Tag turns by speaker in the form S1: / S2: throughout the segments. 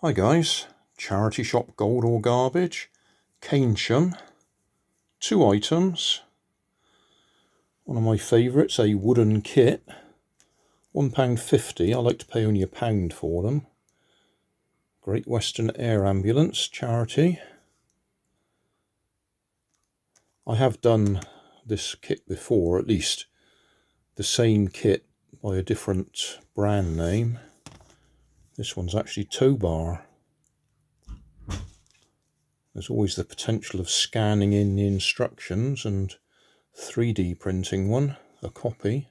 S1: Hi guys, charity shop Gold or Garbage, Keynsham, 2 items. One of my favourites, a wooden kit, £1.50. I like to pay only £1 for them. Great Western Air Ambulance charity. I have done this kit before, at least the same kit by a different brand name. This one's actually tow bar. There's always the potential of scanning in the instructions and 3D printing one, a copy.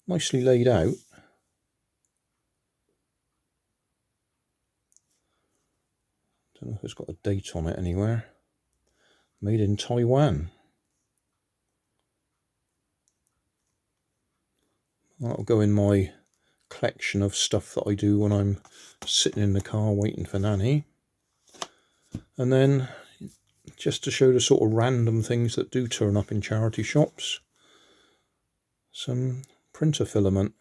S1: Nicely laid out. Don't know if it's got a date on it anywhere. Made in Taiwan. That'll go in my collection of stuff that I do when I'm sitting in the car waiting for Nanny. And then, just to show the sort of random things that do turn up in charity shops, some printer filament,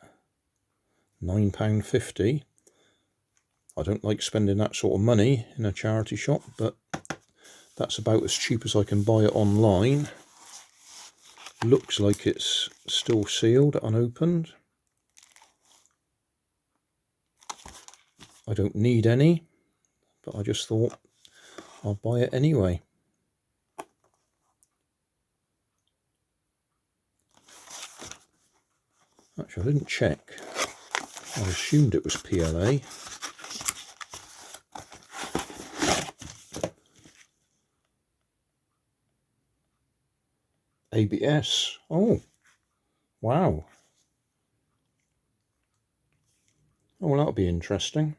S1: £9.50. I don't like spending that sort of money in a charity shop, but that's about as cheap as I can buy it online. Looks like it's still sealed, unopened. I don't need any, but I just thought I'll buy it anyway. Actually, I didn't check. I assumed it was PLA. ABS. Oh, wow. Oh, well, that'll be interesting,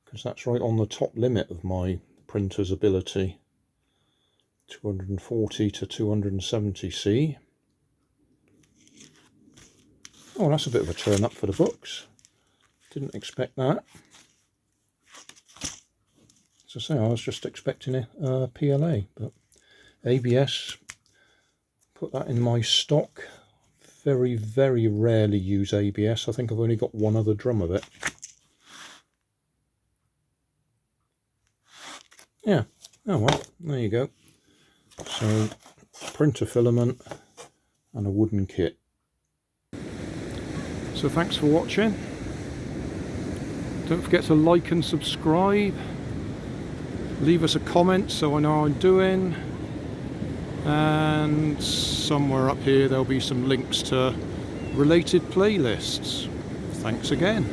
S1: because that's right on the top limit of my printer's ability. 240 to 270C. Oh, that's a bit of a turn up for the books. Didn't expect that. As I say, I was just expecting a PLA, but ABS, put that in my stock. Very, very rarely use ABS. I think I've only got one other drum of it. Yeah, oh well, there you go. So, printer filament and a wooden kit. So thanks for watching. Don't forget to like and subscribe. Leave us a comment so I know how I'm doing. And somewhere up here there'll be some links to related playlists. Thanks again.